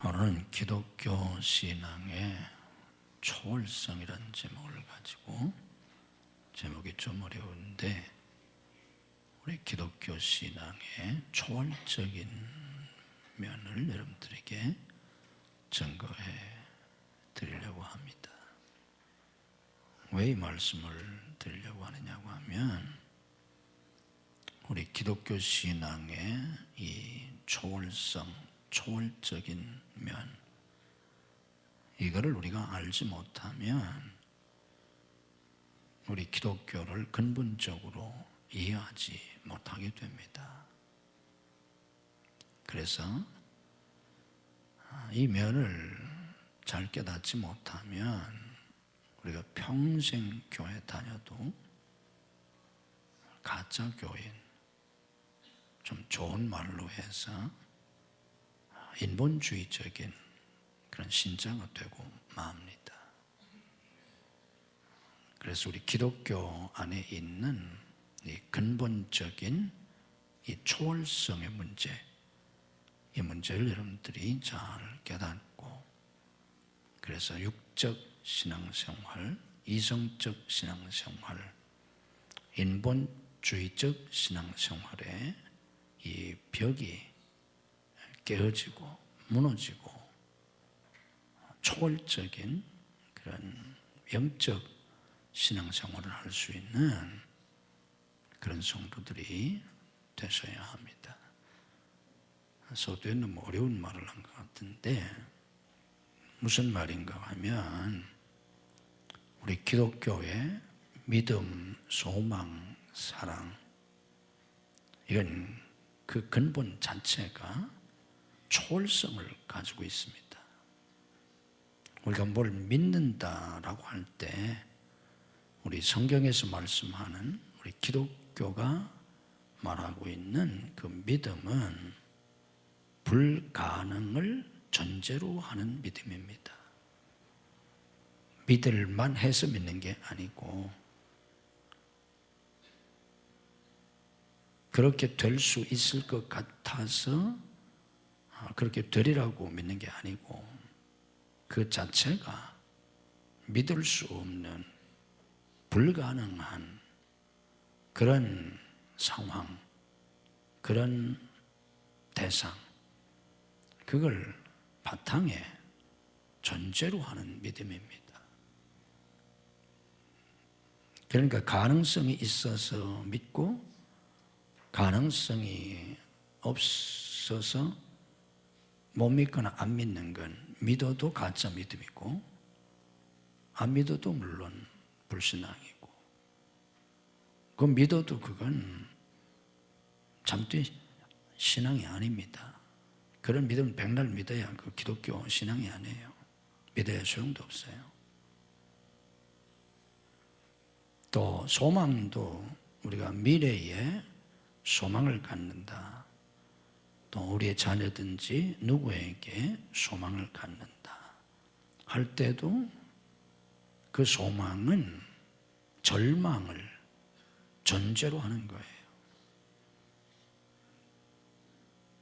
오늘은 기독교 신앙의 초월성이라는 제목을 가지고, 제목이 좀 어려운데 우리 기독교 신앙의 초월적인 면을 여러분들에게 증거해 드리려고 합니다. 왜 이 말씀을 드리려고 하느냐고 하면, 우리 기독교 신앙의 이 초월성, 초월적인 면, 이거를 우리가 알지 못하면 우리 기독교를 근본적으로 이해하지 못하게 됩니다. 그래서 이 면을 잘 깨닫지 못하면 우리가 평생 교회 다녀도 가짜 교인, 좀 좋은 말로 해서 인본주의적인 그런 신자가 되고 맙니다. 그래서 우리 기독교 안에 있는 이 근본적인 이 초월성의 문제, 이 문제를 여러분들이 잘 깨닫고, 그래서 육적 신앙생활, 이성적 신앙생활, 인본주의적 신앙생활의 이 벽이 깨어지고 무너지고 초월적인 그런 영적 신앙생활을 할 수 있는 그런 성도들이 되셔야 합니다. 서두에 너무 어려운 말을 한 것 같은데, 무슨 말인가 하면, 우리 기독교의 믿음, 소망, 사랑, 이건 그 근본 자체가 초월성을 가지고 있습니다. 우리가 뭘 믿는다라고 할 때, 우리 성경에서 말씀하는 우리 기독교가 말하고 있는 그 믿음은 불가능을 전제로 하는 믿음입니다. 믿을만 해서 믿는 게 아니고, 그렇게 될 수 있을 것 같아서 그렇게 되리라고 믿는 게 아니고, 그 자체가 믿을 수 없는 불가능한 그런 상황, 그런 대상, 그걸 바탕에 전제로 하는 믿음입니다. 그러니까 가능성이 있어서 믿고, 가능성이 없어서 못 믿거나 안 믿는 건 믿어도 가짜 믿음이고, 안 믿어도 물론 불신앙이고, 그 믿어도 그건 참된 신앙이 아닙니다. 그런 믿음은 백날 믿어야 그 기독교 신앙이 아니에요. 믿어야 소용도 없어요. 또 소망도 우리가 미래에 소망을 갖는다, 또 우리의 자녀든지 누구에게 소망을 갖는다 할 때도 그 소망은 절망을 전제로 하는 거예요.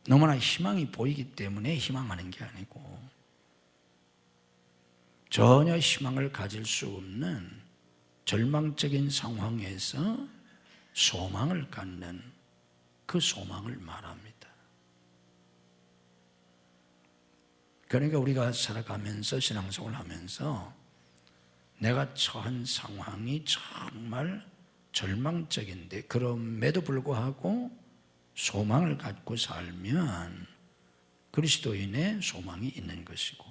너무나 희망이 보이기 때문에 희망하는 게 아니고, 전혀 희망을 가질 수 없는 절망적인 상황에서 소망을 갖는 그 소망을 말합니다. 그러니까 우리가 살아가면서, 신앙생활을 하면서 내가 처한 상황이 정말 절망적인데, 그럼에도 불구하고 소망을 갖고 살면 그리스도인의 소망이 있는 것이고,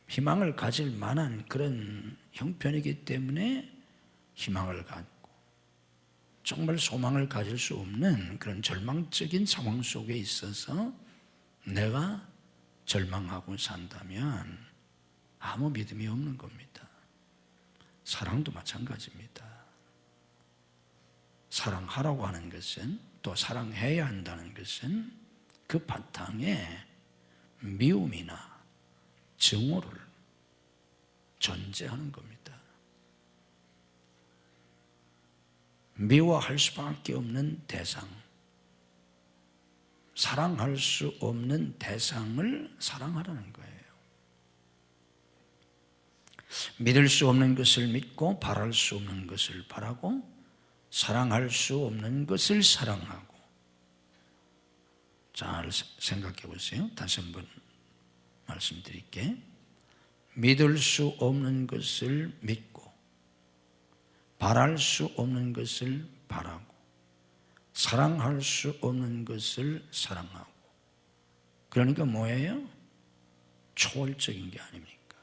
희망을 가질 만한 그런 형편이기 때문에 희망을 갖고, 정말 소망을 가질 수 없는 그런 절망적인 상황 속에 있어서 내가 절망하고 산다면 아무 믿음이 없는 겁니다. 사랑도 마찬가지입니다. 사랑하라고 하는 것은, 또 사랑해야 한다는 것은 그 바탕에 미움이나 증오를 전제하는 겁니다. 미워할 수밖에 없는 대상, 사랑할 수 없는 대상을 사랑하라는 거예요. 믿을 수 없는 것을 믿고 바랄 수 없는 것을 바라고 사랑할 수 없는 것을 사랑하고. 잘 생각해 보세요. 다시 한번 말씀드릴게. 믿을 수 없는 것을 믿고 바랄 수 없는 것을 바라고 사랑할 수 없는 것을 사랑하고. 그러니까 뭐예요? 초월적인 게 아닙니까?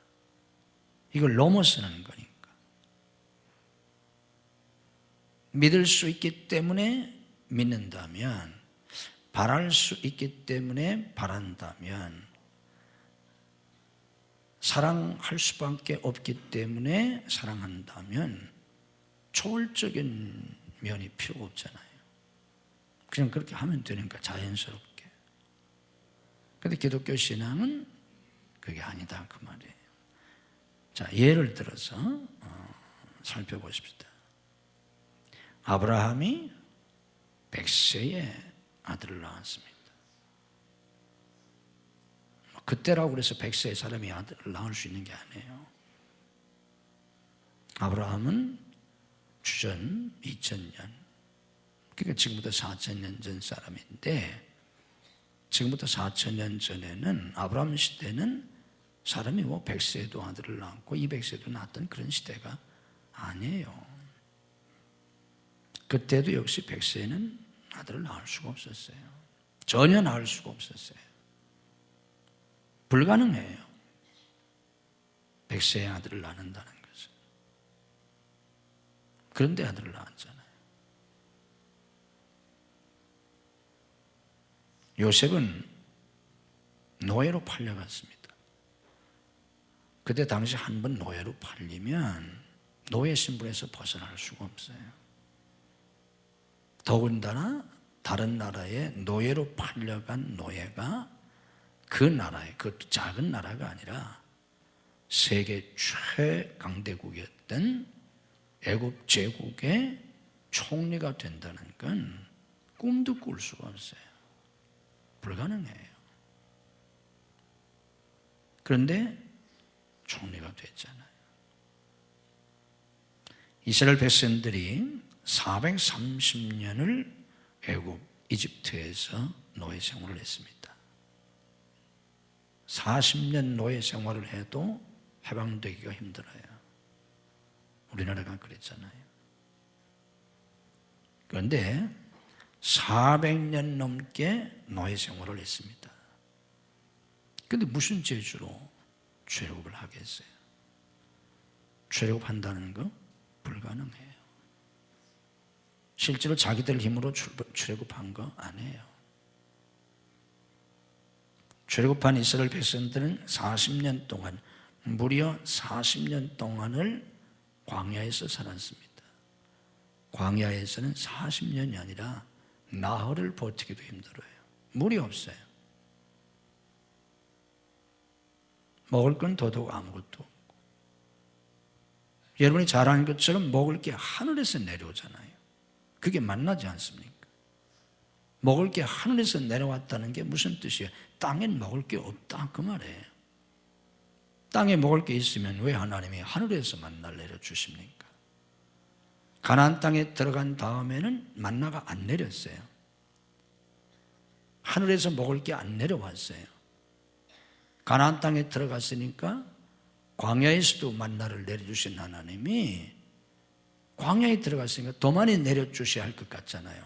이걸 넘어서는 거니까. 믿을 수 있기 때문에 믿는다면, 바랄 수 있기 때문에 바란다면, 사랑할 수밖에 없기 때문에 사랑한다면 초월적인 면이 필요가 없잖아요. 그냥 그렇게 하면 되니까 자연스럽게. 그런데 기독교 신앙은 그게 아니다 그 말이에요. 자, 예를 들어서 살펴보십시다. 아브라함이 100세에 아들을 낳았습니다. 그때라고 그래서 100세의 사람이 아들을 낳을 수 있는 게 아니에요. 아브라함은 주전 2000년, 그러니까 지금부터 4000년 전 사람인데, 지금부터 4000년 전에는 아브라함 시대는 사람이 100세에도 아들을 낳았고 200세도 낳았던 그런 시대가 아니에요. 그때도 역시 100세에는 아들을 낳을 수가 없었어요. 전혀 낳을 수가 없었어요. 불가능해요. 100세에 아들을 낳는다는 것은. 그런데 아들을 낳았잖아요. 요셉은 노예로 팔려갔습니다. 그때 당시 한 번 노예로 팔리면 노예 신분에서 벗어날 수가 없어요. 더군다나 다른 나라에 노예로 팔려간 노예가 그 나라에, 그것도 작은 나라가 아니라 세계 최강대국이었던 애굽 제국의 총리가 된다는 건 꿈도 꿀 수가 없어요. 불가능해요. 그런데 총리가 됐잖아요. 이스라엘 백성들이 430년을 애굽, 이집트에서 노예 생활을 했습니다. 40년 노예 생활을 해도 해방되기가 힘들어요. 우리나라가 그랬잖아요. 그런데 400년 넘게 노예 생활을 했습니다. 그런데 무슨 재주로 출애굽을 하겠어요? 출애굽한다는 거 불가능해요. 실제로 자기들 힘으로 출애굽한 거 아니에요. 출애굽한 이스라엘 백성들은 40년 동안, 무려 40년 동안을 광야에서 살았습니다. 광야에서는 40년이 아니라 나흘을 버티기도 힘들어요. 물이 없어요. 먹을 건 더더욱 아무것도 없고. 여러분이 잘 아는 것처럼 먹을 게 하늘에서 내려오잖아요. 그게 만나지 않습니까? 먹을 게 하늘에서 내려왔다는 게 무슨 뜻이에요? 땅엔 먹을 게 없다 그 말이에요. 땅에 먹을 게 있으면 왜 하나님이 하늘에서 만나를 내려주십니까? 가나안 땅에 들어간 다음에는 만나가 안 내렸어요. 하늘에서 먹을 게 안 내려왔어요. 가나안 땅에 들어갔으니까 광야에서도 만나를 내려주신 하나님이 광야에 들어갔으니까 더 많이 내려주셔야 할 것 같잖아요.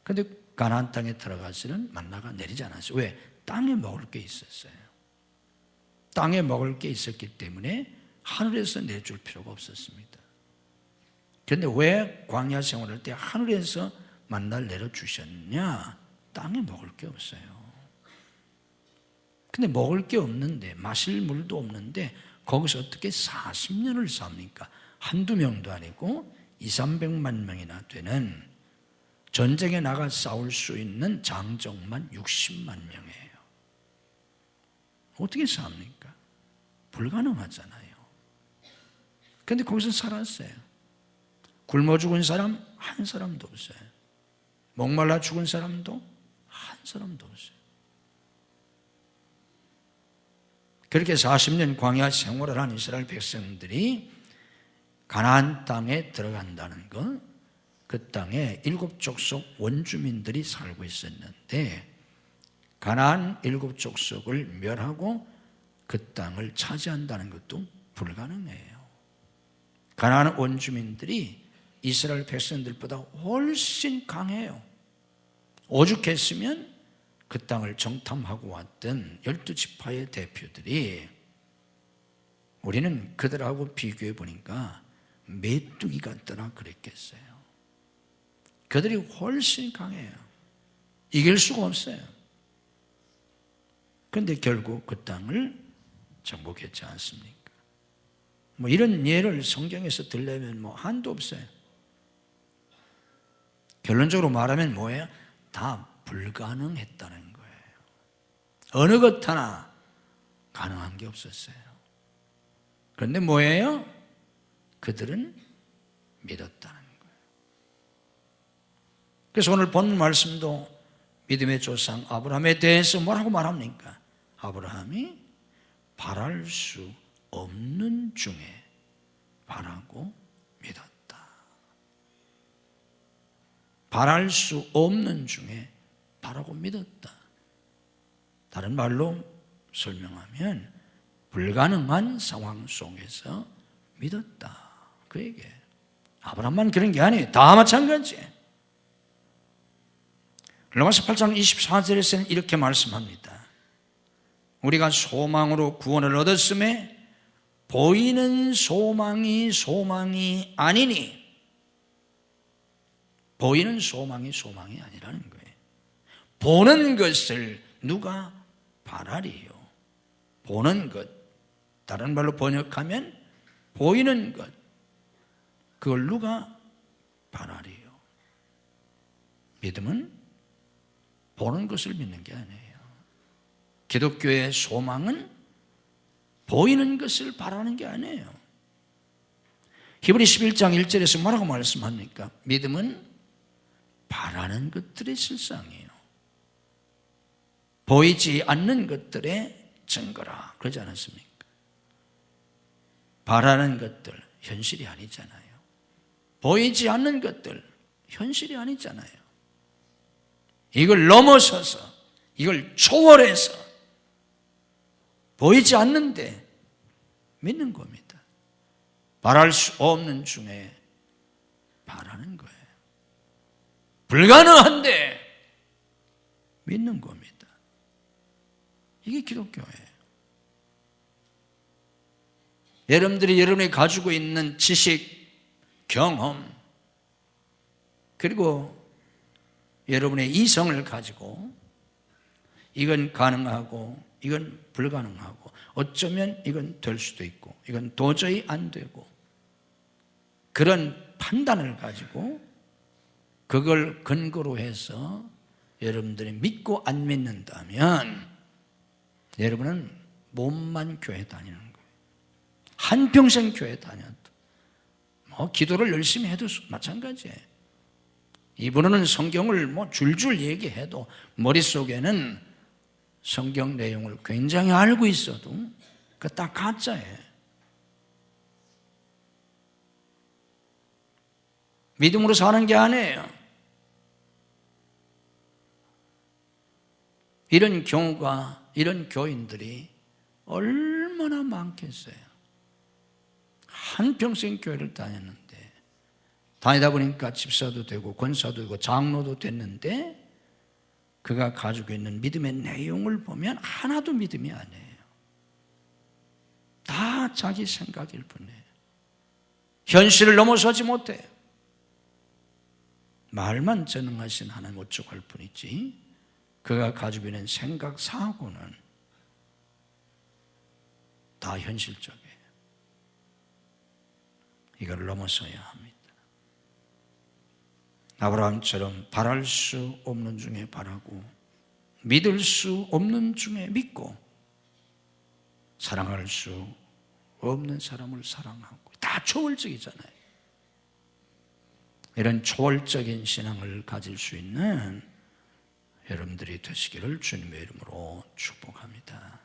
그런데 가나안 땅에 들어가서는 만나가 내리지 않았어요. 왜? 땅에 먹을 게 있었어요. 땅에 먹을 게 있었기 때문에 하늘에서 내줄 필요가 없었습니다. 그런데 왜 광야 생활할 때 하늘에서 만나를 내려주셨냐? 땅에 먹을 게 없어요. 근데 먹을 게 없는데, 마실 물도 없는데 거기서 어떻게 40년을 삽니까? 한두 명도 아니고 200~300만 명이나 되는, 전쟁에 나가 싸울 수 있는 장정만 60만 명이에요. 어떻게 삽니까? 불가능하잖아요. 그런데 거기서 살았어요. 굶어 죽은 사람 한 사람도 없어요. 목말라 죽은 사람도 한 사람도 없어요. 그렇게 40년 광야 생활을 한 이스라엘 백성들이 가나안 땅에 들어간다는 것, 그 땅에 7족속 원주민들이 살고 있었는데 가나안 7족속을 멸하고 그 땅을 차지한다는 것도 불가능해요. 가나안 원주민들이 이스라엘 백성들보다 훨씬 강해요. 오죽했으면 그 땅을 정탐하고 왔던 12지파의 대표들이 우리는 그들하고 비교해 보니까 메뚜기 같더라 그랬겠어요. 그들이 훨씬 강해요. 이길 수가 없어요. 그런데 결국 그 땅을 정복했지 않습니까? 뭐 이런 예를 성경에서 들려면 한도 없어요. 결론적으로 말하면 뭐예요? 다 불가능했다는 거예요. 어느 것 하나 가능한 게 없었어요. 그런데 뭐예요? 그들은 믿었다는 거예요. 그래서 오늘 본 말씀도 믿음의 조상 아브라함에 대해서 뭐라고 말합니까? 아브라함이 바랄 수 없는 중에 바라고 믿었다. 바랄 수 없는 중에 바라고 믿었다. 다른 말로 설명하면 불가능한 상황 속에서 믿었다. 그 얘기예요. 아브라함만 그런 게 아니에요. 다 마찬가지예요. 로마서 8장 24절에서는 이렇게 말씀합니다. 우리가 소망으로 구원을 얻었음에 보이는 소망이 아니니, 보이는 소망이 아니라는 거예요. 보는 것을 누가 바라리요? 보는 것, 다른 말로 번역하면 보이는 것, 그걸 누가 바라리요? 믿음은 보는 것을 믿는 게 아니에요. 기독교의 소망은 보이는 것을 바라는 게 아니에요. 히브리 11장 1절에서 뭐라고 말씀합니까? 믿음은 바라는 것들의 실상이에요. 보이지 않는 것들의 증거라 그러지 않았습니까? 바라는 것들 현실이 아니잖아요. 보이지 않는 것들 현실이 아니잖아요. 이걸 넘어서서, 이걸 초월해서 보이지 않는데 믿는 겁니다. 바랄 수 없는 중에 바라는 거예요. 불가능한데 믿는 겁니다. 이게 기독교예요. 여러분들이 여러분이 가지고 있는 지식, 경험, 그리고 여러분의 이성을 가지고 이건 가능하고 이건 불가능하고 어쩌면 이건 될 수도 있고 이건 도저히 안 되고 그런 판단을 가지고 그걸 근거로 해서 여러분들이 믿고 안 믿는다면 여러분은 몸만 교회 다니는 거예요. 한평생 교회 다녀도 기도를 열심히 해도 마찬가지예요. 이분은 성경을 줄줄 얘기해도 머릿속에는 성경 내용을 굉장히 알고 있어도 그 딱 가짜예요. 믿음으로 사는 게 아니에요. 이런 경우가, 이런 교인들이 얼마나 많겠어요. 한평생 교회를 다녔는데 다니다 보니까 집사도 되고 권사도 되고 장로도 됐는데 그가 가지고 있는 믿음의 내용을 보면 하나도 믿음이 아니에요. 다 자기 생각일 뿐이에요. 현실을 넘어서지 못해요. 말만 전능하신 하나님 어쩌고 할 뿐이지 그가 가지고 있는 생각, 사고는 다 현실적이에요. 이걸 넘어서야 합니다. 아브라함처럼 바랄 수 없는 중에 바라고 믿을 수 없는 중에 믿고 사랑할 수 없는 사람을 사랑하고 다 초월적이잖아요. 이런 초월적인 신앙을 가질 수 있는 여러분들이 되시기를 주님의 이름으로 축복합니다.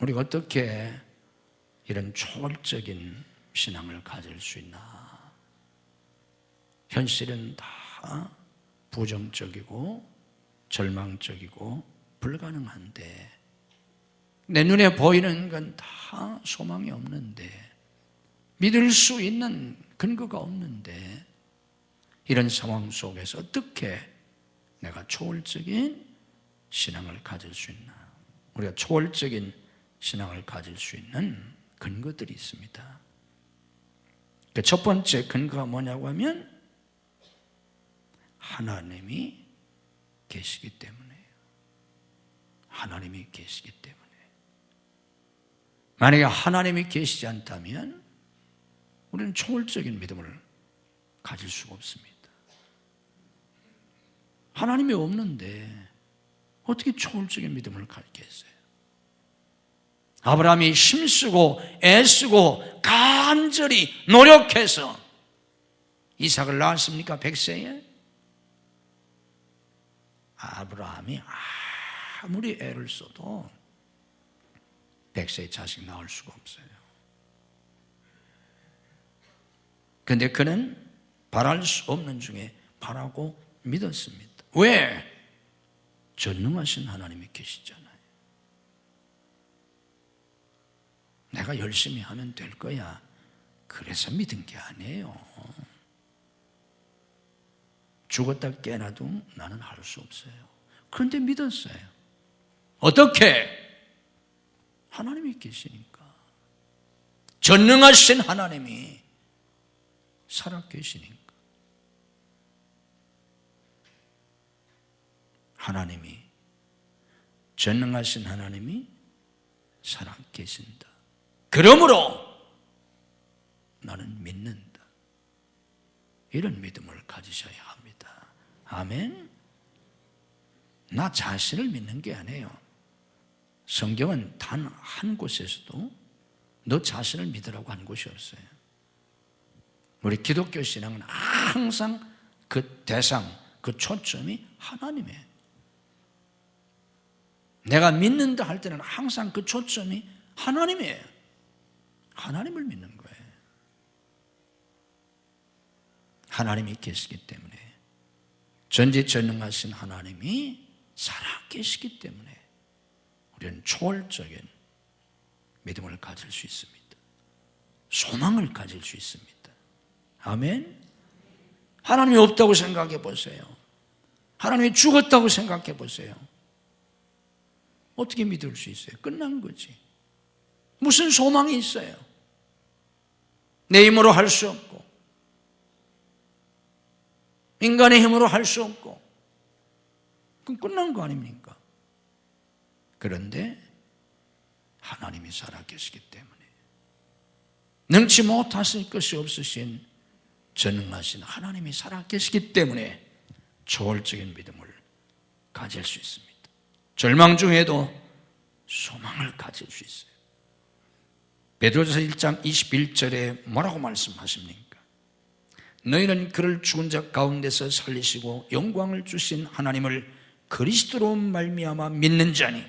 우리가 어떻게 이런 초월적인 신앙을 가질 수 있나? 현실은 다 부정적이고 절망적이고 불가능한데, 내 눈에 보이는 건 다 소망이 없는데, 믿을 수 있는 근거가 없는데, 이런 상황 속에서 어떻게 내가 초월적인 신앙을 가질 수 있나? 우리가 초월적인 신앙을 가질 수 있는 근거들이 있습니다. 그 첫 번째 근거가 뭐냐고 하면 하나님이 계시기 때문이에요. 하나님이 계시기 때문에. 만약에 하나님이 계시지 않다면 우리는 초월적인 믿음을 가질 수가 없습니다. 하나님이 없는데 어떻게 초월적인 믿음을 갖겠어요? 아브라함이 힘쓰고 애쓰고 간절히 노력해서 이삭을 낳았습니까? 100세에? 아브라함이 아무리 애를 써도 100세의 자식 낳을 수가 없어요. 그런데 그는 바랄 수 없는 중에 바라고 믿었습니다. 왜? 전능하신 하나님이 계시잖아요. 내가 열심히 하면 될 거야, 그래서 믿은 게 아니에요. 죽었다 깨나도 나는 할 수 없어요. 그런데 믿었어요. 어떻게? 하나님이 계시니까. 전능하신 하나님이 살아 계시니까. 하나님이, 전능하신 하나님이 살아 계신다. 그러므로 나는 믿는다. 이런 믿음을 가지셔야 합니다. 아멘. 나 자신을 믿는 게 아니에요. 성경은 단 한 곳에서도 너 자신을 믿으라고 한 곳이 없어요. 우리 기독교 신앙은 항상 그 대상, 그 초점이 하나님이에요. 내가 믿는다 할 때는 항상 그 초점이 하나님이에요. 하나님을 믿는 거예요. 하나님이 계시기 때문에, 전지전능하신 하나님이 살아계시기 때문에 우리는 초월적인 믿음을 가질 수 있습니다. 소망을 가질 수 있습니다. 아멘. 하나님이 없다고 생각해 보세요. 하나님이 죽었다고 생각해 보세요. 어떻게 믿을 수 있어요? 끝난 거지. 무슨 소망이 있어요? 내 힘으로 할 수 없고, 인간의 힘으로 할 수 없고, 그럼 끝난 거 아닙니까? 그런데 하나님이 살아계시기 때문에, 능치 못하실 것이 없으신 전능하신 하나님이 살아계시기 때문에 초월적인 믿음을 가질 수 있습니다. 절망 중에도 소망을 가질 수 있어요. 베드로전서 1장 21절에 뭐라고 말씀하십니까? 너희는 그를 죽은 자 가운데서 살리시고 영광을 주신 하나님을 그리스도로 말미암아 믿는 자니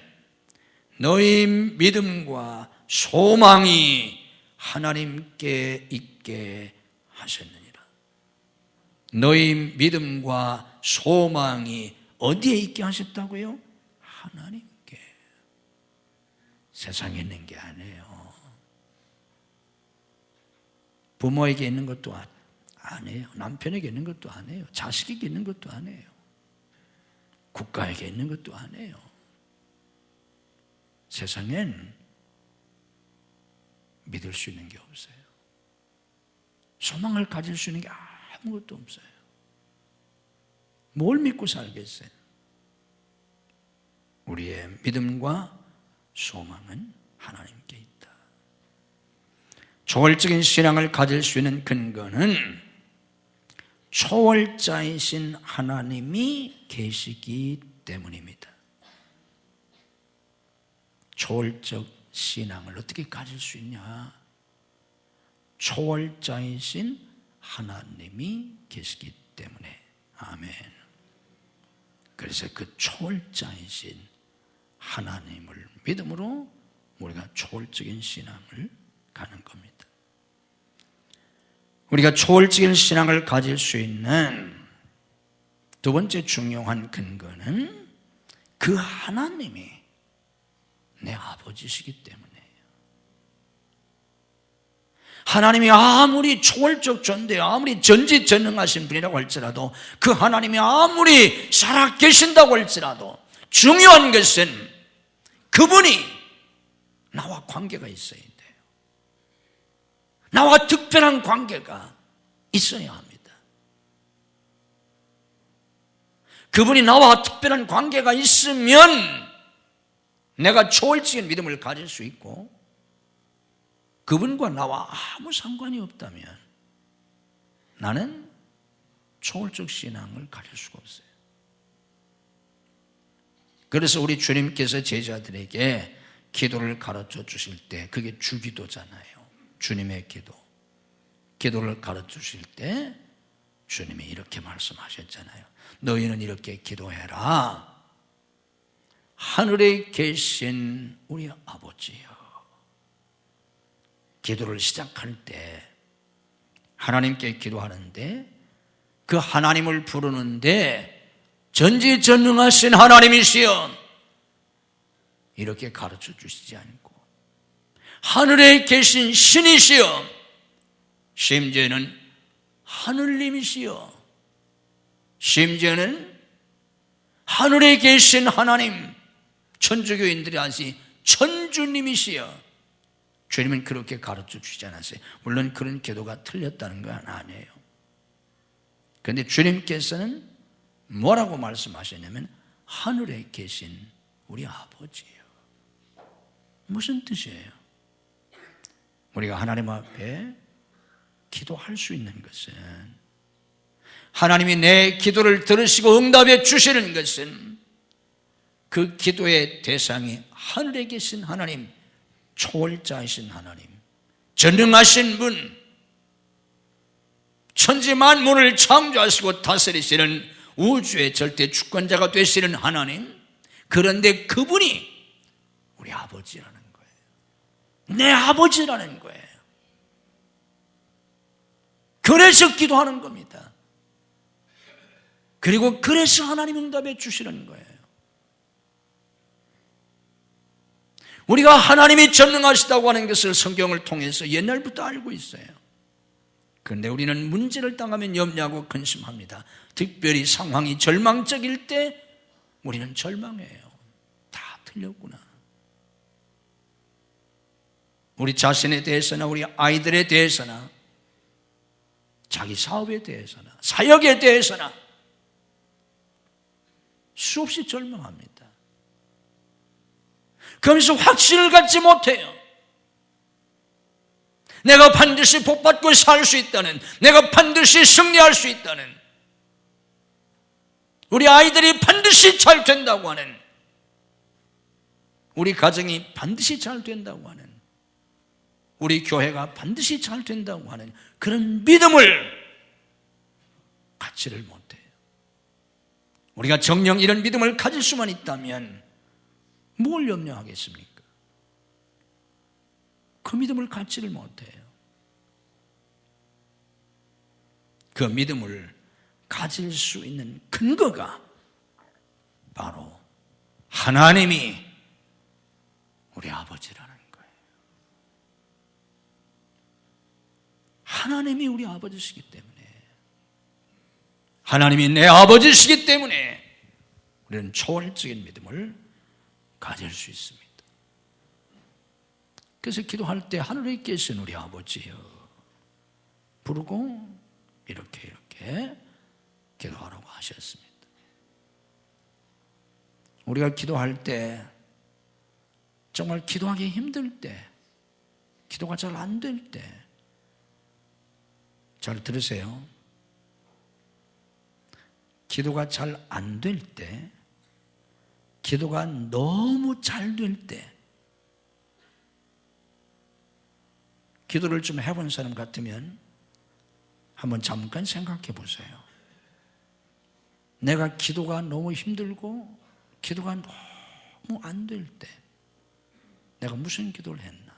너희 믿음과 소망이 하나님께 있게 하셨느니라. 너희 믿음과 소망이 어디에 있게 하셨다고요? 하나님께. 세상에 있는 게 아니에요. 부모에게 있는 것도 아니에요. 남편에게 있는 것도 아니에요. 자식에게 있는 것도 아니에요. 국가에게 있는 것도 아니에요. 세상엔 믿을 수 있는 게 없어요. 소망을 가질 수 있는 게 아무것도 없어요. 뭘 믿고 살겠어요? 우리의 믿음과 소망은 하나님께 있다. 초월적인 신앙을 가질 수 있는 근거는 초월자이신 하나님이 계시기 때문입니다. 초월적 신앙을 어떻게 가질 수 있냐? 초월자이신 하나님이 계시기 때문에 아멘. 그래서 그 초월자이신 하나님을 믿음으로 우리가 초월적인 신앙을 가는 겁니다. 우리가 초월적인 신앙을 가질 수 있는 두 번째 중요한 근거는 그 하나님이 내 아버지시기 때문이에요. 하나님이 아무리 초월적 존재, 아무리 전지전능하신 분이라고 할지라도, 그 하나님이 아무리 살아계신다고 할지라도 중요한 것은 그분이 나와 관계가 있어야 돼요. 나와 특별한 관계가 있어야 합니다. 그분이 나와 특별한 관계가 있으면 내가 초월적인 믿음을 가질 수 있고, 그분과 나와 아무 상관이 없다면 나는 초월적 신앙을 가질 수가 없어요. 그래서 우리 주님께서 제자들에게 기도를 가르쳐 주실 때, 그게 주기도잖아요. 주님의 기도를 가르쳐 주실 때 주님이 이렇게 말씀하셨잖아요. 너희는 이렇게 기도해라. 하늘에 계신 우리 아버지여. 기도를 시작할 때 하나님께 기도하는데, 그 하나님을 부르는데 전지전능하신 하나님이시여, 이렇게 가르쳐 주시지 않고 하늘에 계신 신이시여, 심지어는 하늘님이시여, 심지어는 하늘에 계신 하나님, 천주교인들이 아시 천주님이시여, 주님은 그렇게 가르쳐 주시지 않았어요. 물론 그런 기도가 틀렸다는 건 아니에요. 그런데 주님께서는 뭐라고 말씀하셨냐면 하늘에 계신 우리 아버지예요. 무슨 뜻이에요? 우리가 하나님 앞에 기도할 수 있는 것은, 하나님이 내 기도를 들으시고 응답해 주시는 것은, 그 기도의 대상이 하늘에 계신 하나님, 초월자이신 하나님, 전능하신 분, 천지 만물을 창조하시고 다스리시는 우주의 절대 주권자가 되시는 하나님, 그런데 그분이 우리 아버지라는 거예요. 내 아버지라는 거예요. 그래서 기도하는 겁니다. 그리고 그래서 하나님 응답해 주시는 거예요. 우리가 하나님이 전능하시다고 하는 것을 성경을 통해서 옛날부터 알고 있어요. 그런데 우리는 문제를 당하면 염려하고 근심합니다. 특별히 상황이 절망적일 때 우리는 절망해요. 다 틀렸구나. 우리 자신에 대해서나 우리 아이들에 대해서나 자기 사업에 대해서나 사역에 대해서나 수없이 절망합니다. 그러면서 확신을 갖지 못해요. 내가 반드시 복받고 살 수 있다는, 내가 반드시 승리할 수 있다는, 우리 아이들이 반드시 잘 된다고 하는, 우리 가정이 반드시 잘 된다고 하는, 우리 교회가 반드시 잘 된다고 하는 그런 믿음을 갖지를 못해요. 우리가 정녕 이런 믿음을 가질 수만 있다면 뭘 염려하겠습니까? 그 믿음을 갖지를 못해요. 그 믿음을 가질 수 있는 근거가 바로 하나님이 우리 아버지라는 거예요. 하나님이 우리 아버지시기 때문에, 하나님이 내 아버지시기 때문에 우리는 초월적인 믿음을 가질 수 있습니다. 그래서 기도할 때 하늘에 계신 우리 아버지여 부르고 이렇게 기도하라고 하셨습니다. 우리가 기도할 때, 정말 기도하기 힘들 때, 기도가 잘 안 될 때, 잘 들으세요. 기도가 잘 안 될 때, 기도가 너무 잘 될 때, 기도를 좀 해본 사람 같으면 한번 잠깐 생각해 보세요. 내가 기도가 너무 힘들고 기도가 너무 안 될 때 내가 무슨 기도를 했나?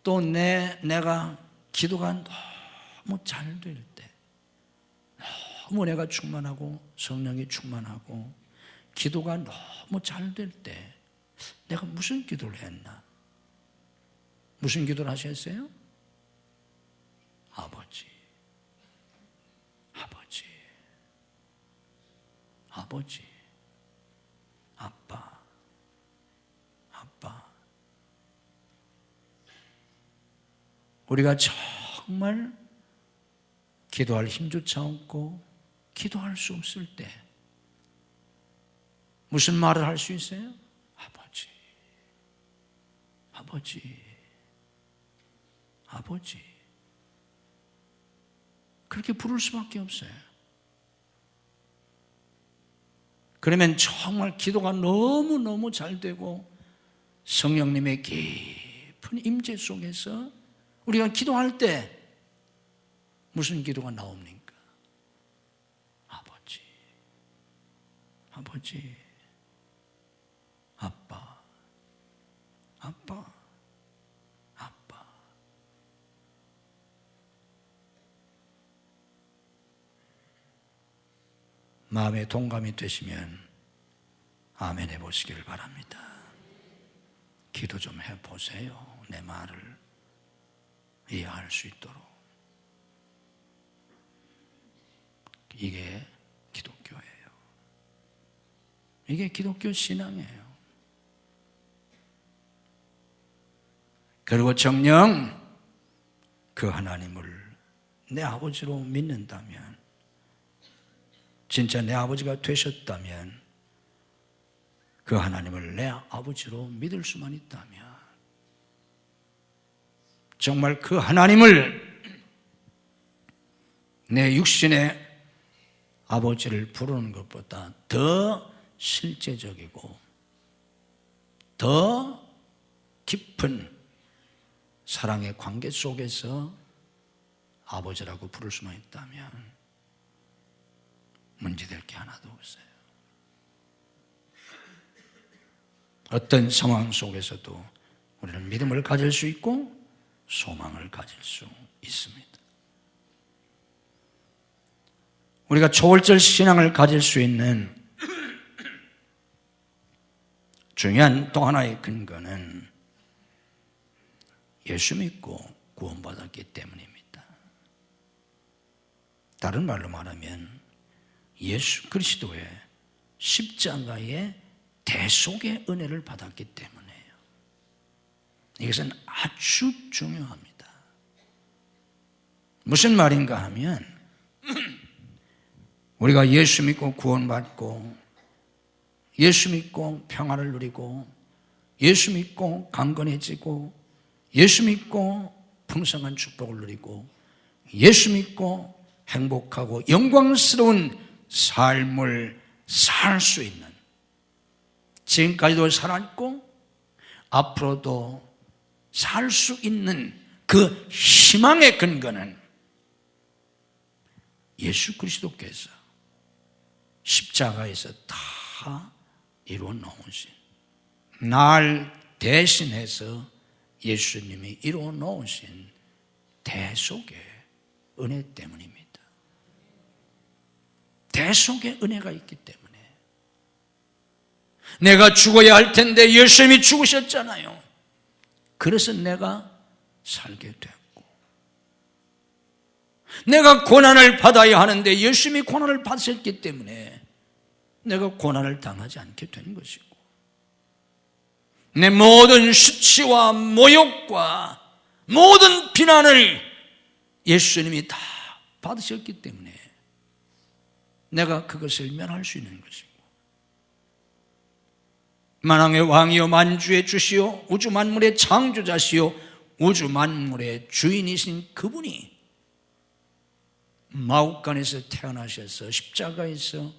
또 내가 기도가 너무 잘 될 때, 너무 내가 충만하고 성령이 충만하고 기도가 너무 잘 될 때 내가 무슨 기도를 했나? 무슨 기도를 하셨어요? 아버지, 아버지, 아버지, 아빠, 아빠. 우리가 정말 기도할 힘조차 없고 기도할 수 없을 때 무슨 말을 할 수 있어요? 아버지, 아버지, 아버지. 그렇게 부를 수밖에 없어요. 그러면 정말 기도가 너무너무 잘 되고 성령님의 깊은 임재 속에서 우리가 기도할 때 무슨 기도가 나옵니까? 아버지, 아버지, 아빠, 아빠, 아빠. 마음에 동감이 되시면 아멘 해보시길 바랍니다. 기도 좀 해보세요. 내 말을 이해할 수 있도록. 이게 기독교예요. 이게 기독교 신앙이에요. 그리고 정녕 그 하나님을 내 아버지로 믿는다면, 진짜 내 아버지가 되셨다면, 그 하나님을 내 아버지로 믿을 수만 있다면, 정말 그 하나님을 내 육신의 아버지를 부르는 것보다 더 실제적이고 더 깊은 사랑의 관계 속에서 아버지라고 부를 수만 있다면 문제될 게 하나도 없어요. 어떤 상황 속에서도 우리는 믿음을 가질 수 있고 소망을 가질 수 있습니다. 우리가 초월절 신앙을 가질 수 있는 중요한 또 하나의 근거는 예수 믿고 구원받았기 때문입니다. 다른 말로 말하면 예수 그리스도의 십자가의 대속의 은혜를 받았기 때문이에요. 이것은 아주 중요합니다. 무슨 말인가 하면 우리가 예수 믿고 구원받고 예수 믿고 평화를 누리고 예수 믿고 강건해지고 예수 믿고 풍성한 축복을 누리고 예수 믿고 행복하고 영광스러운 삶을 살 수 있는, 지금까지도 살았고 앞으로도 살 수 있는 그 희망의 근거는 예수 그리스도께서 십자가에서 다 이루어 놓으신, 날 대신해서 예수님이 이루어 놓으신 대속의 은혜 때문입니다. 대속의 은혜가 있기 때문에 내가 죽어야 할 텐데 예수님이 죽으셨잖아요. 그래서 내가 살게 됐고, 내가 고난을 받아야 하는데 예수님이 고난을 받으셨기 때문에 내가 고난을 당하지 않게 된 것이고, 내 모든 수치와 모욕과 모든 비난을 예수님이 다 받으셨기 때문에 내가 그것을 면할 수 있는 것이고, 만왕의 왕이요 만주의 주시요 우주 만물의 창조자시요 우주 만물의 주인이신 그분이 마옥간에서 태어나셔서 십자가에서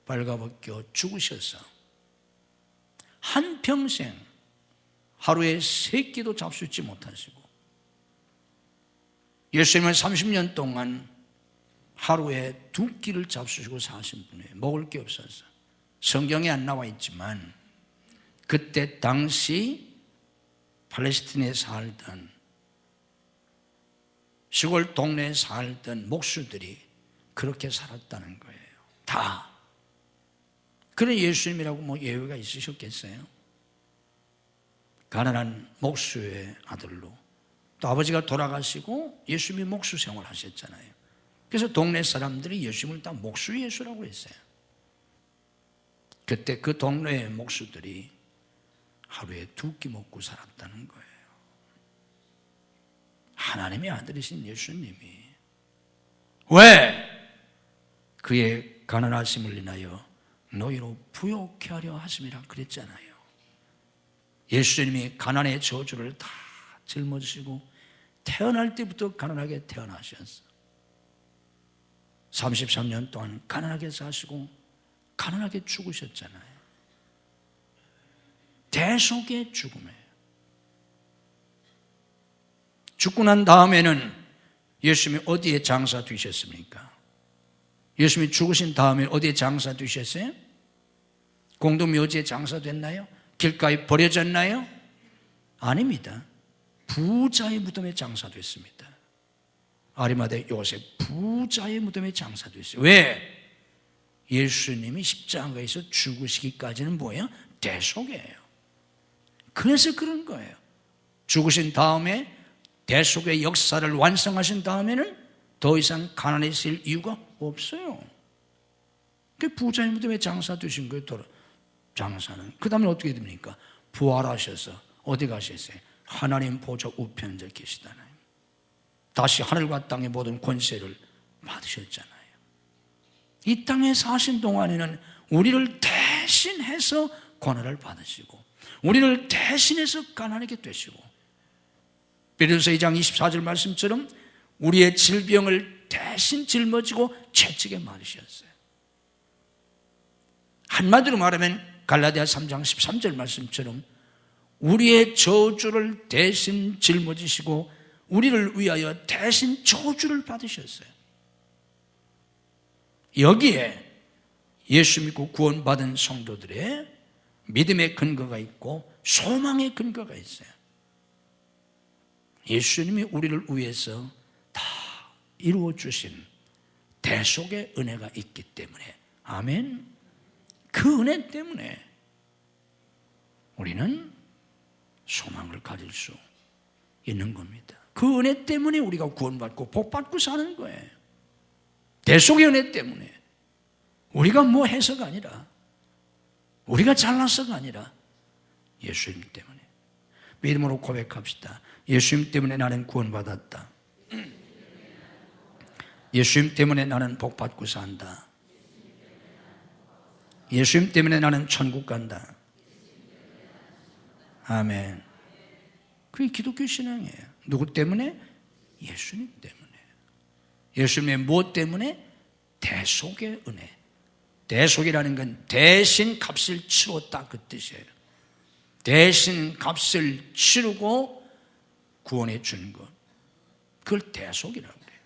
발가벗겨 죽으셔서 한평생 하루에 3끼도 잡수지 못하시고 예수님은 30년 동안 하루에 2끼를 잡수시고 사신 분이에요. 먹을 게 없어서. 성경에 안 나와 있지만 그때 당시 팔레스틴에 살던, 시골 동네에 살던 목수들이 그렇게 살았다는 거예요. 다. 그런 예수님이라고 뭐 예외가 있으셨겠어요? 가난한 목수의 아들로, 또 아버지가 돌아가시고 예수님이 목수 생활을 하셨잖아요. 그래서 동네 사람들이 예수님을 다 목수 예수라고 했어요. 그때 그 동네의 목수들이 하루에 2끼 먹고 살았다는 거예요. 하나님의 아들이신 예수님이 왜? 그의 가난하심을 인하여 너희로 부욕케 하려 하심이라 그랬잖아요. 예수님이 가난의 저주를 다 짊어지시고 태어날 때부터 가난하게 태어나셨어. 33년 동안 가난하게 사시고 가난하게 죽으셨잖아요. 대속의 죽음이에요. 죽고 난 다음에는 예수님이 어디에 장사 되셨습니까? 예수님이 죽으신 다음에 어디에 장사 되셨어요? 공동묘지에 장사 됐나요? 길가에 버려졌나요? 아닙니다. 부자의 무덤에 장사됐습니다. 아리마대 요셉 부자의 무덤에 장사됐어요. 왜? 예수님이 십자가에서 죽으시기까지는 뭐예요? 대속이에요. 그래서 그런 거예요. 죽으신 다음에 대속의 역사를 완성하신 다음에는 더 이상 가난해질 이유가 없어요. 그 부자의 무덤에 장사되신 거예요. 장사는. 그 다음에 어떻게 됩니까? 부활하셔서 어디 가셨어요? 하나님 보좌 우편에 계시잖아요. 다시 하늘과 땅의 모든 권세를 받으셨잖아요. 이 땅에 사신 동안에는 우리를 대신해서 고난을 받으시고 우리를 대신해서 가난하게 되시고, 베드로서 2장 24절 말씀처럼 우리의 질병을 대신 짊어지고 채찍에 맞으셨어요. 한마디로 말하면 갈라디아 3장 13절 말씀처럼 우리의 저주를 대신 짊어지시고 우리를 위하여 대신 저주를 받으셨어요. 여기에 예수 믿고 구원받은 성도들의 믿음의 근거가 있고 소망의 근거가 있어요. 예수님이 우리를 위해서 다 이루어주신 대속의 은혜가 있기 때문에, 아멘. 그 은혜 때문에 우리는 소망을 가질 수 있는 겁니다. 그 은혜 때문에 우리가 구원받고 복받고 사는 거예요. 대속의 은혜 때문에. 우리가 뭐 해서가 아니라, 우리가 잘나서가 아니라 예수님 때문에. 믿음으로 고백합시다. 예수님 때문에 나는 구원받았다. 예수님 때문에 나는 복받고 산다. 예수님 때문에 나는 천국 간다. 아멘. 그게 기독교 신앙이에요. 누구 때문에? 예수님 때문에. 예수님의 무엇 때문에? 대속의 은혜. 대속이라는 건 대신 값을 치렀다 그 뜻이에요. 대신 값을 치르고 구원해 준 것, 그걸 대속이라고 그래요.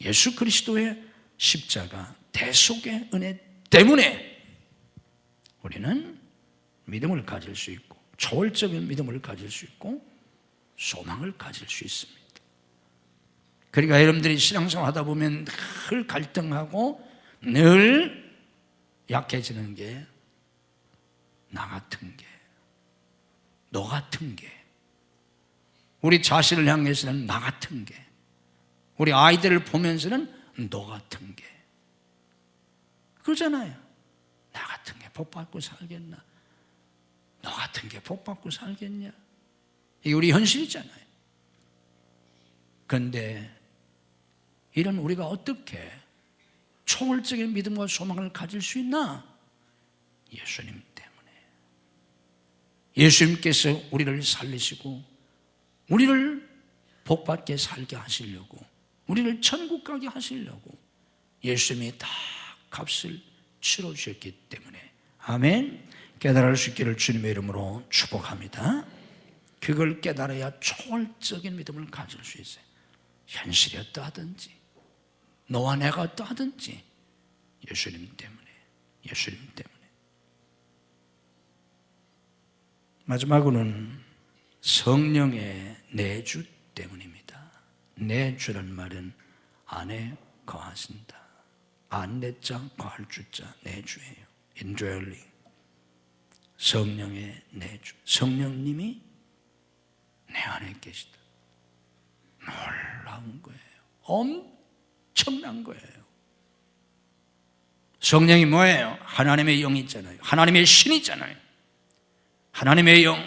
예수 그리스도의 십자가 대속의 은혜 때문에 우리는 믿음을 가질 수 있고, 초월적인 믿음을 가질 수 있고 소망을 가질 수 있습니다. 그러니까 여러분들이 신앙생활 하다 보면 늘 갈등하고 늘 약해지는 게 나 같은 게, 너 같은 게, 우리 자신을 향해서는 나 같은 게, 우리 아이들을 보면서는 너 같은 게, 그러잖아요. 나 같은 게 복받고 살겠나? 너 같은 게 복받고 살겠냐? 이게 우리 현실이잖아요. 그런데 이런 우리가 어떻게 초월적인 믿음과 소망을 가질 수 있나? 예수님 때문에. 예수님께서 우리를 살리시고 우리를 복받게 살게 하시려고, 우리를 천국 가게 하시려고 예수님이 다 값을 치러주셨기 때문에, 아멘. 깨달을 수 있기를 주님의 이름으로 축복합니다. 그걸 깨달아야 초월적인 믿음을 가질 수 있어요. 현실이 어떠하든지 너와 내가 어떠하든지 예수님 때문에, 예수님 때문에. 마지막으로는 성령의 내주 때문입니다. 내주란 말은 안에 거하신다. 안내자, 거할 주자, 내주예요. indwelling. 성령의 내주. 성령님이 내 안에 계시다. 놀라운 거예요. 엄청난 거예요. 성령이 뭐예요? 하나님의 영이 있잖아요. 하나님의 신이 있잖아요. 하나님의 영,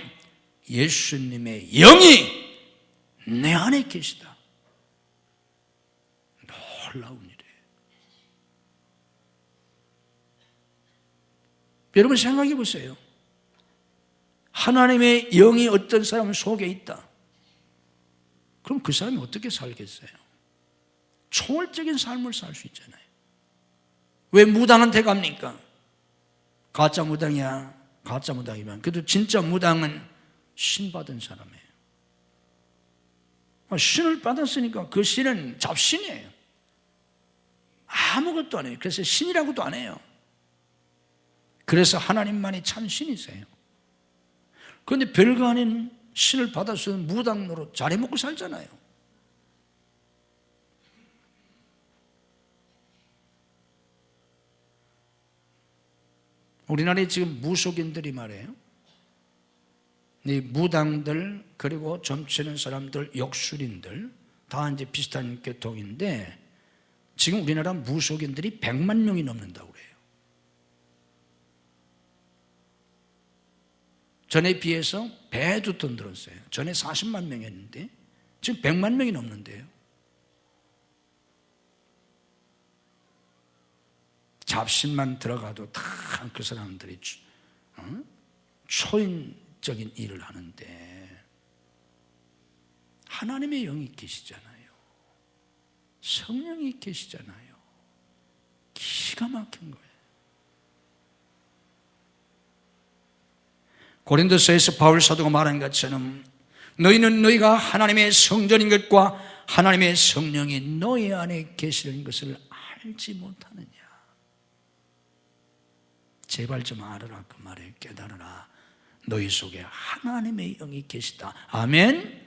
예수님의 영이 내 안에 계시다. 놀라운 일이에요. 여러분 생각해 보세요. 하나님의 영이 어떤 사람 속에 있다. 그럼 그 사람이 어떻게 살겠어요? 초월적인 삶을 살 수 있잖아요. 왜 무당한테 갑니까? 가짜 무당이야. 가짜 무당이면 그래도 진짜 무당은 신 받은 사람이에요. 신을 받았으니까 그 신은 잡신이에요. 아무것도 안 해요. 그래서 신이라고도 안 해요. 그래서 하나님만이 참 신이세요. 그런데 별거 아닌 신을 받아서 무당 노릇 잘해먹고 살잖아요. 우리나라에 지금 무속인들이 말이에요. 이 무당들 그리고 점치는 사람들, 역술인들 다 이제 비슷한 계통인데 지금 우리나라 무속인들이 100만 명이 넘는다고 그래요. 전에 비해서 배도 더 늘었어요. 전에 40만 명이었는데 지금 100만 명이 넘는데요. 잡신만 들어가도 다 그 사람들이 초인적인 일을 하는데 하나님의 영이 계시잖아요. 성령이 계시잖아요. 기가 막힌 거예요. 고린도서에서 바울 사도가 말한 것처럼 너희는 너희가 하나님의 성전인 것과 하나님의 성령이 너희 안에 계시는 것을 알지 못하느냐. 제발 좀 알아라 그 말에 깨달아라. 너희 속에 하나님의 영이 계시다. 아멘?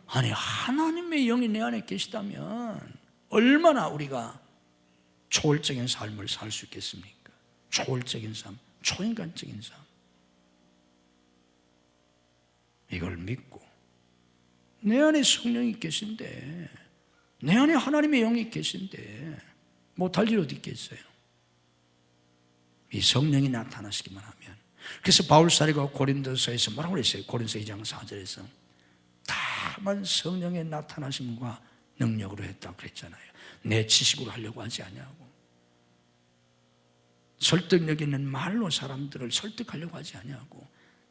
아니 하나님의 영이 내 안에 계시다면 얼마나 우리가 초월적인 삶을 살 수 있겠습니까? 초월적인 삶, 초인간적인 삶. 이걸 믿고 내 안에 성령이 계신데 내 안에 하나님의 영이 계신데 못할 일 어디 있겠어요? 이 성령이 나타나시기만 하면. 그래서 바울사리가 고린도서에서 뭐라고 그랬어요? 고린도서 2장 4절에서 다만 성령의 나타나심과 능력으로 했다고 그랬잖아요. 내 지식으로 하려고 하지 아니하고 설득력 있는 말로 사람들을 설득하려고 하지 아니하고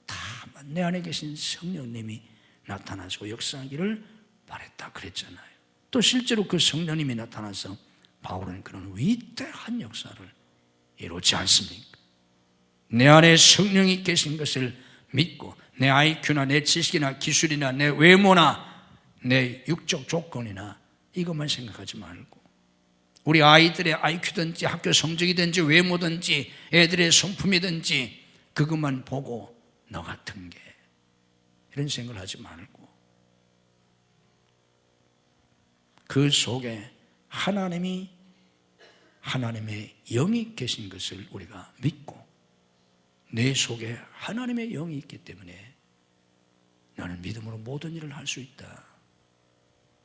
다만 내 안에 계신 성령님이 나타나시고 역사하기를 바랬다 그랬잖아요. 또 실제로 그 성령님이 나타나서 바울은 그런 위대한 역사를 이루지 않습니까? 내 안에 성령이 계신 것을 믿고 내 IQ나 내 지식이나 기술이나 내 외모나 내 육적 조건이나 이것만 생각하지 말고 우리 아이들의 IQ든지 학교 성적이든지 외모든지 애들의 성품이든지 그것만 보고 너 같은 게 이런 생각을 하지 말고 그 속에 하나님의 영이 계신 것을 우리가 믿고 내 속에 하나님의 영이 있기 때문에 나는 믿음으로 모든 일을 할 수 있다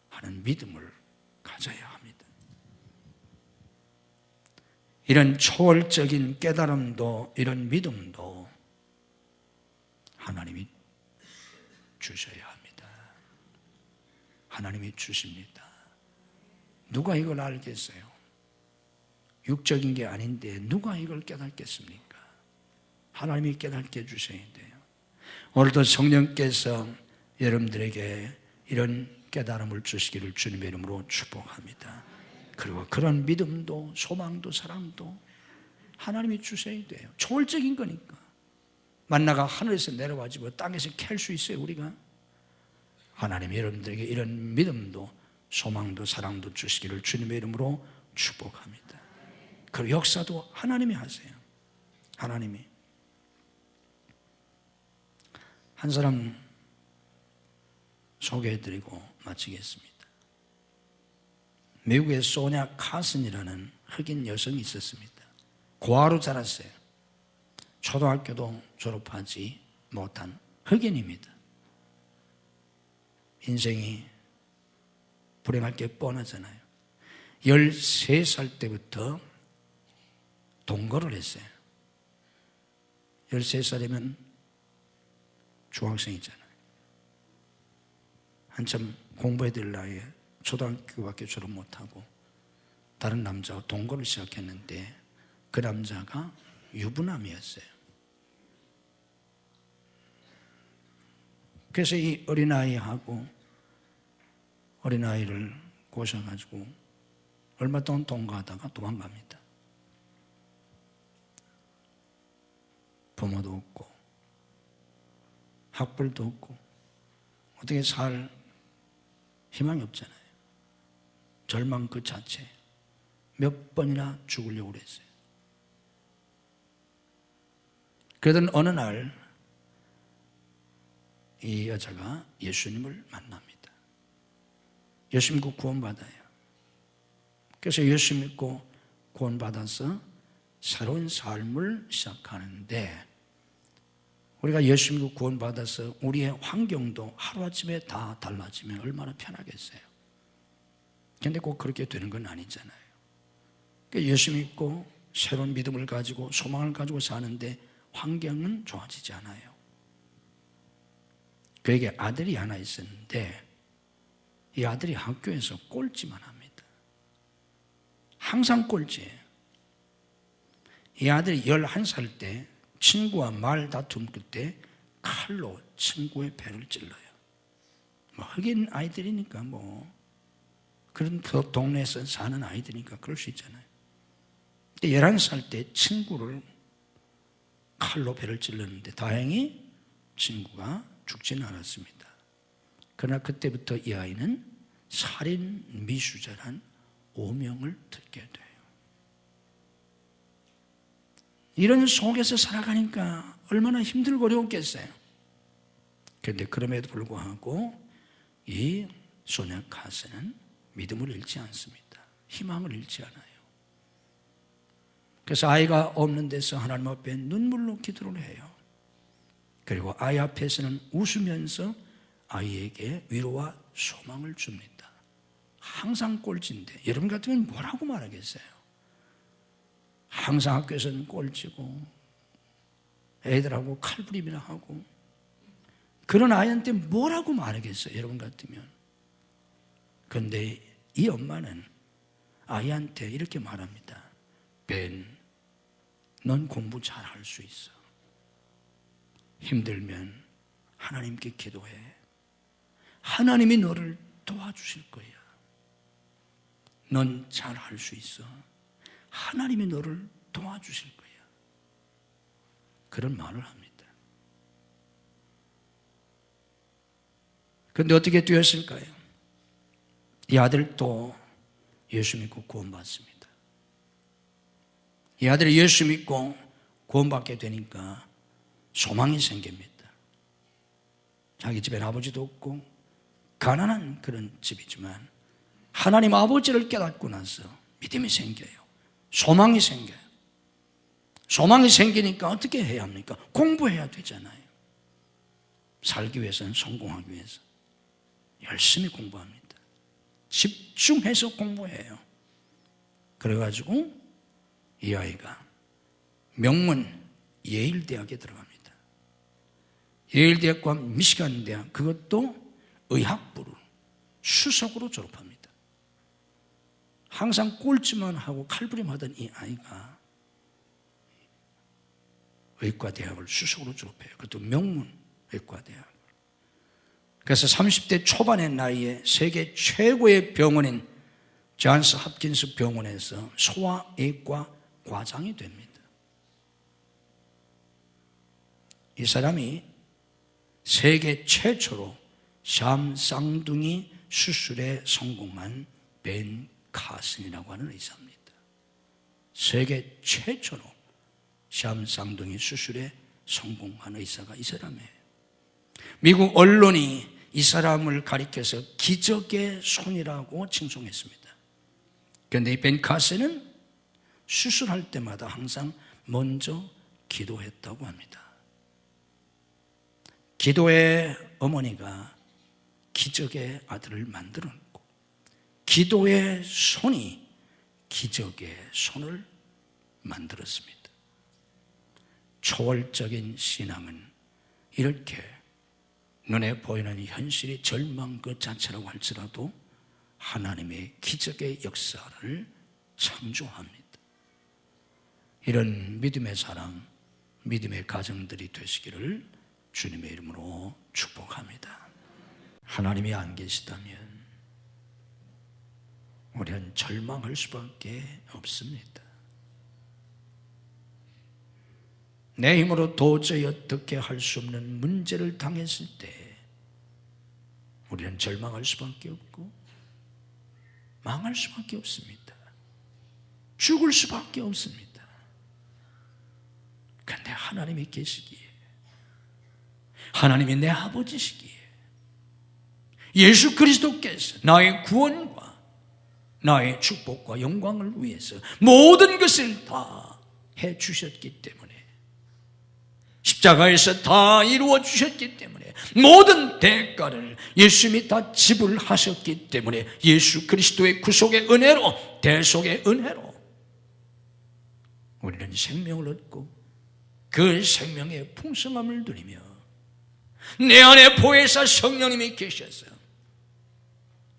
하는 믿음을 가져야 합니다. 이런 초월적인 깨달음도 이런 믿음도 하나님이 주셔야 합니다. 하나님이 주십니다. 누가 이걸 알겠어요? 육적인 게 아닌데 누가 이걸 깨닫겠습니까? 하나님이 깨닫게 해주셔야 돼요. 오늘도 성령께서 여러분들에게 이런 깨달음을 주시기를 주님의 이름으로 축복합니다. 그리고 그런 믿음도 소망도 사랑도 하나님이 주셔야 돼요. 초월적인 거니까. 만나가 하늘에서 내려와지 뭐 땅에서 캘 수 있어요 우리가? 하나님이 여러분들에게 이런 믿음도 소망도 사랑도 주시기를 주님의 이름으로 축복합니다. 그리고 역사도 하나님이 하세요. 하나님이. 한 사람 소개해드리고 마치겠습니다. 미국의 소냐 카슨이라는 흑인 여성이 있었습니다. 고아로 자랐어요. 초등학교도 졸업하지 못한 흑인입니다. 인생이 불행할 게 뻔하잖아요. 13살 때부터 동거를 했어요. 13살이면 중학생이잖아요. 한참 공부해야 될 나이에 초등학교밖에 졸업 못하고 다른 남자와 동거를 시작했는데 그 남자가 유부남이었어요. 그래서 이 어린아이하고 어린아이를 꼬셔가지고 얼마 동안 동거하다가 도망갑니다. 부모도 없고 학벌도 없고 어떻게 살 희망이 없잖아요. 절망 그 자체. 몇 번이나 죽으려고 그랬어요. 그러던 어느 날 이 여자가 예수님을 만납니다. 예수 믿고 구원받아요. 그래서 예수 믿고 구원받아서 새로운 삶을 시작하는데 우리가 예수 믿고 구원받아서 우리의 환경도 하루아침에 다 달라지면 얼마나 편하겠어요. 그런데 꼭 그렇게 되는 건 아니잖아요. 그러니까 예수 믿고 새로운 믿음을 가지고 소망을 가지고 사는데 환경은 좋아지지 않아요. 그에게 아들이 하나 있었는데 이 아들이 학교에서 꼴찌만 합니다. 항상 꼴찌예요. 이 아들이 11살 때 친구와 말 다툼 끝에 칼로 친구의 배를 찔러요. 흑인 아이들이니까 그런 그 동네에서 사는 아이들이니까 그럴 수 있잖아요. 11살 때 친구를 칼로 배를 찔렀는데 다행히 친구가 죽지는 않았습니다. 그러나 그때부터 이 아이는 살인 미수자란 오명을 듣게 돼요. 이런 속에서 살아가니까 얼마나 힘들고 어려웠겠어요. 그런데 그럼에도 불구하고 이 소냐 카슨은 믿음을 잃지 않습니다. 희망을 잃지 않아요. 그래서 아이가 없는 데서 하나님 앞에 눈물로 기도를 해요. 그리고 아이 앞에서는 웃으면서 아이에게 위로와 소망을 줍니다. 항상 꼴찌인데 여러분 같으면 뭐라고 말하겠어요? 항상 학교에서는 꼴찌고 애들하고 칼부림이나 하고 그런 아이한테 뭐라고 말하겠어요? 여러분 같으면. 그런데 이 엄마는 아이한테 이렇게 말합니다. 벤, 넌 공부 잘할 수 있어. 힘들면 하나님께 기도해. 하나님이 너를 도와주실 거야. 넌 잘할 수 있어. 하나님이 너를 도와주실 거야. 그런 말을 합니다. 그런데 어떻게 되었을까요? 이 아들도 예수 믿고 구원받습니다. 이 아들이 예수 믿고 구원받게 되니까 소망이 생깁니다. 자기 집엔 아버지도 없고 가난한 그런 집이지만 하나님 아버지를 깨닫고 나서 믿음이 생겨요. 소망이 생겨요. 소망이 생기니까 어떻게 해야 합니까? 공부해야 되잖아요. 살기 위해서는, 성공하기 위해서 열심히 공부합니다. 집중해서 공부해요. 그래가지고 이 아이가 명문 예일 대학에 들어갑니다. 예일 대학과 미시간 대학, 그것도 의학부를 수석으로 졸업합니다. 항상 꼴찌만 하고 칼부림하던 이 아이가 의과대학을 수석으로 졸업해요. 그것도 명문 의과대학. 그래서 30대 초반의 나이에 세계 최고의 병원인 존스 홉킨스 병원에서 소아외과 과장이 됩니다. 이 사람이 세계 최초로 샴 쌍둥이 수술에 성공한 벤 카슨이라고 하는 의사입니다. 세계 최초로 시암 쌍둥이 수술에 성공한 의사가 이 사람이에요. 미국 언론이 이 사람을 가리켜서 기적의 손이라고 칭송했습니다. 그런데 이 벤 카슨은 수술할 때마다 항상 먼저 기도했다고 합니다. 기도의 어머니가 기적의 아들을 만들었고, 기도의 손이 기적의 손을 만들었습니다. 초월적인 신앙은 이렇게 눈에 보이는 현실이 절망 그 자체라고 할지라도 하나님의 기적의 역사를 창조합니다. 이런 믿음의 사랑, 믿음의 가정들이 되시기를 주님의 이름으로 축복합니다. 하나님이 안 계시다면 우리는 절망할 수밖에 없습니다. 내 힘으로 도저히 어떻게 할 수 없는 문제를 당했을 때 우리는 절망할 수밖에 없고 망할 수밖에 없습니다. 죽을 수밖에 없습니다. 그런데 하나님이 계시기에, 하나님이 내 아버지시기에, 예수 그리스도께서 나의 구원과 나의 축복과 영광을 위해서 모든 것을 다 해주셨기 때문에, 십자가에서 다 이루어 주셨기 때문에, 모든 대가를 예수님이 다 지불하셨기 때문에, 예수 그리스도의 구속의 은혜로, 대속의 은혜로 우리는 생명을 얻고 그 생명의 풍성함을 누리며 내 안에 보혜사 성령님이 계셔서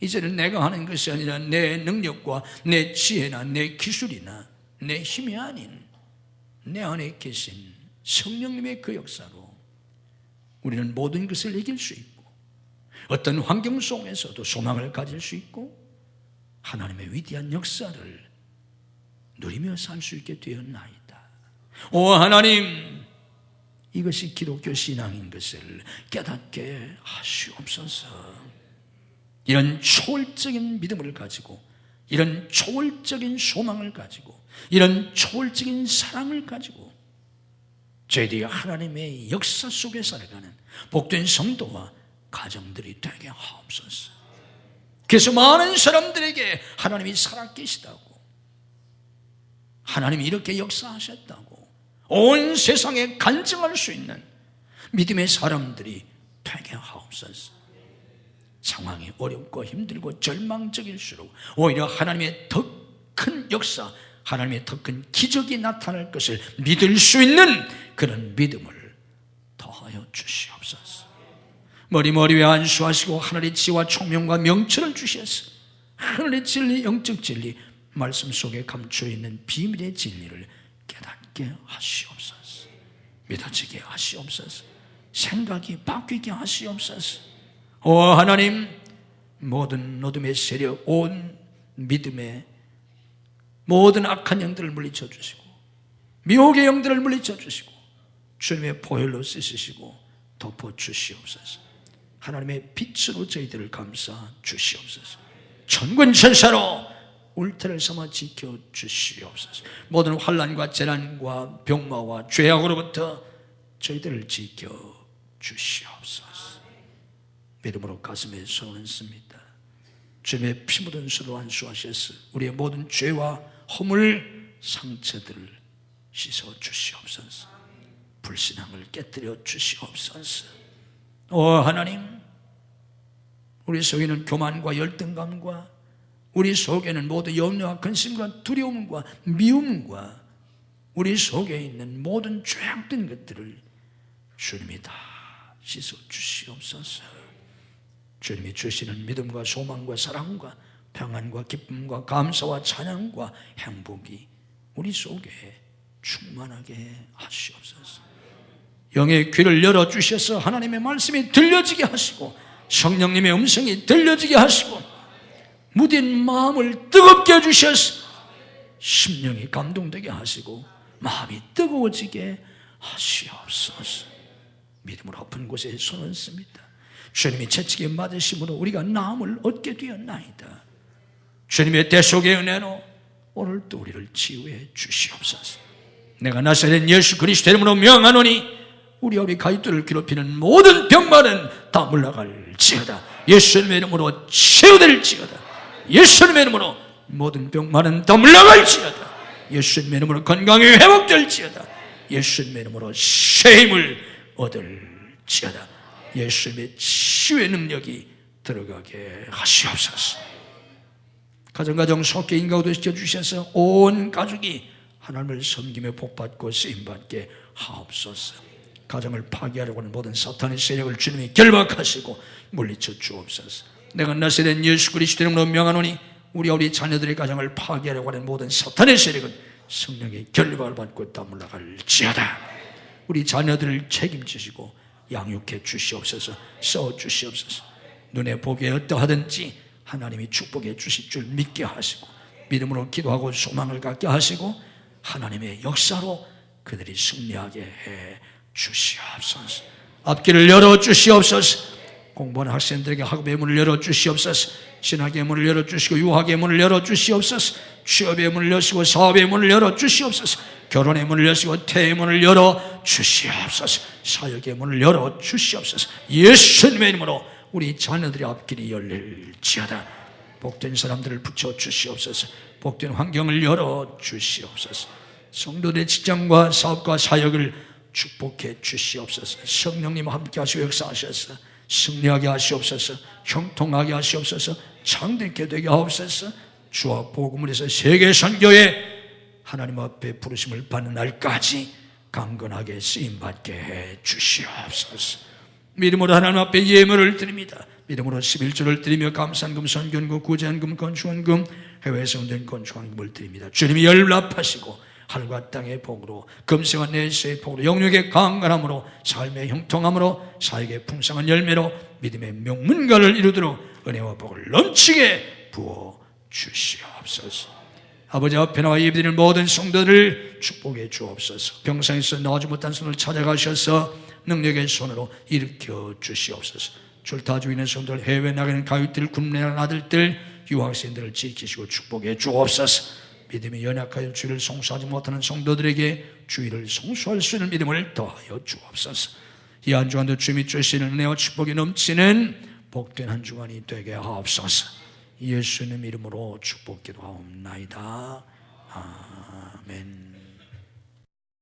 이제는 내가 하는 것이 아니라 내 능력과 내 지혜나 내 기술이나 내 힘이 아닌 내 안에 계신 성령님의 그 역사로 우리는 모든 것을 이길 수 있고, 어떤 환경 속에서도 소망을 가질 수 있고, 하나님의 위대한 역사를 누리며 살 수 있게 되었나이다. 오 하나님, 이것이 기독교 신앙인 것을 깨닫게 하시옵소서. 이런 초월적인 믿음을 가지고, 이런 초월적인 소망을 가지고, 이런 초월적인 사랑을 가지고 저희들이 하나님의 역사 속에 살아가는 복된 성도와 가정들이 되게 하옵소서. 그래서 많은 사람들에게 하나님이 살아계시다고, 하나님이 이렇게 역사하셨다고 온 세상에 간증할 수 있는 믿음의 사람들이 되게 하옵소서. 상황이 어렵고 힘들고 절망적일수록 오히려 하나님의 더 큰 역사, 하나님의 더 큰 기적이 나타날 것을 믿을 수 있는 그런 믿음을 더하여 주시옵소서. 머리머리에 안수하시고 하늘의 지혜와 총명과 명철을 주셔서 하늘의 진리, 영적 진리, 말씀 속에 감추어 있는 비밀의 진리를 깨닫게 하시옵소서. 믿어지게 하시옵소서. 생각이 바뀌게 하시옵소서. 오 하나님, 모든 어둠의 세력, 온 믿음의 모든 악한 영들을 물리쳐 주시고 미혹의 영들을 물리쳐 주시고 주님의 보혈로 씻으시고 덮어 주시옵소서. 하나님의 빛으로 저희들을 감싸 주시옵소서. 천군 천사로 울타리를 삼아 지켜 주시옵소서. 모든 환난과 재난과 병마와 죄악으로부터 저희들을 지켜 주시옵소서. 믿음으로 가슴에 손을 얹습니다. 주님의 피 묻은 수로 안수하셔서 우리의 모든 죄와 허물, 상처들을 씻어 주시옵소서. 불신앙을 깨뜨려 주시옵소서. 오 하나님, 우리 속에는 교만과 열등감과 우리 속에는 모두 염려와 근심과 두려움과 미움과 우리 속에 있는 모든 죄악된 것들을 주님이 다 씻어 주시옵소서. 주님이 주시는 믿음과 소망과 사랑과 평안과 기쁨과 감사와 찬양과 행복이 우리 속에 충만하게 하시옵소서. 영의 귀를 열어주셔서 하나님의 말씀이 들려지게 하시고 성령님의 음성이 들려지게 하시고 무딘 마음을 뜨겁게 해주셔서 심령이 감동되게 하시고 마음이 뜨거워지게 하시옵소서. 믿음으로 아픈 곳에 손을 얹습니다. 주님이 채찍에 맞으심으로 우리가 나음을 얻게 되었나이다. 주님의 대속의 은혜로 오늘 또 우리를 치유해 주시옵소서. 내가 나사렛 예수 그리스도의 이름으로 명하노니 우리 가족들을 괴롭히는 모든 병만은 다 물러갈지어다. 예수님의 이름으로 치유될지어다. 예수님의 이름으로 모든 병만은 다 물러갈지어다. 예수님의 이름으로 건강이 회복될지어다. 예수님의 이름으로 새 힘을 얻을지어다. 예수님의 치유의 능력이 들어가게 하시옵소서. 가정가정 속에 인가우도 시켜주셔서 온 가족이 하나님을 섬김에 복받고 쓰임받게 하옵소서. 가정을 파괴하려고 하는 모든 사탄의 세력을 주님이 결박하시고 물리쳐 주옵소서. 내가 나사렛 예수 그리스도 이름으로 명하노니 우리 자녀들의 가정을 파괴하려고 하는 모든 사탄의 세력은 성령의 결박을 받고 다 물러갈지어다. 우리 자녀들을 책임지시고 양육해 주시옵소서. 써 주시옵소서. 눈에 보기에 어떠하든지 하나님이 축복해 주실 줄 믿게 하시고 믿음으로 기도하고 소망을 갖게 하시고 하나님의 역사로 그들이 승리하게 해 주시옵소서. 앞길을 열어 주시옵소서. 공부하는 학생들에게 학업의 문을 열어 주시옵소서. 신학의 문을 열어 주시고 유학의 문을 열어 주시옵소서. 취업의 문을 여시고 사업의 문을 열어 주시옵소서. 결혼의 문을 여시고 태의 문을 열어 주시옵소서. 사역의 문을 열어 주시옵소서. 예수님의 이름으로 우리 자녀들의 앞길이 열릴지어다. 복된 사람들을 붙여 주시옵소서. 복된 환경을 열어 주시옵소서. 성도들의 직장과 사업과 사역을 축복해 주시옵소서. 성령님 함께 하시고 역사하셔서 승리하게 하시옵소서. 형통하게 하시옵소서. 창대케 되게 하옵소서. 주와 복음을 해서 세계 선교에 하나님 앞에 부르심을 받는 날까지 강건하게 쓰임받게 해 주시옵소서. 믿음으로 하나님 앞에 예물을 드립니다. 믿음으로 11조를 드리며 감사한금, 선견금, 구제한금, 건축한금, 해외에서 온된 건축한금을 드립니다. 주님이 열납하시고 하늘과 땅의 복으로, 금세와 내세의 복으로, 영육의 강건함으로, 삶의 형통함으로, 사역의 풍성한 열매로 믿음의 명문가를 이루도록 은혜와 복을 넘치게 부어 주시옵소서. 아버지 앞에 나와 예배드리는 모든 성도들을 축복해 주옵소서. 병상에서 나오지 못한 손을 찾아가셔서 능력의 손으로 일으켜 주시옵소서. 출타 중에 있는 성도들, 해외 나가는 가족들, 군내나가는 아들들, 유학생들을 지키시고 축복해 주옵소서. 믿음이 연약하여 주의를 성수하지 못하는 성도들에게 주의를 성수할 수 있는 믿음을 더하여 주옵소서. 이 한 주간도 주님이 주시는 은혜와 축복이 넘치는 복된 한 주간이 되게 하옵소서. 예수님 이름으로 축복 기도하옵나이다. 아멘.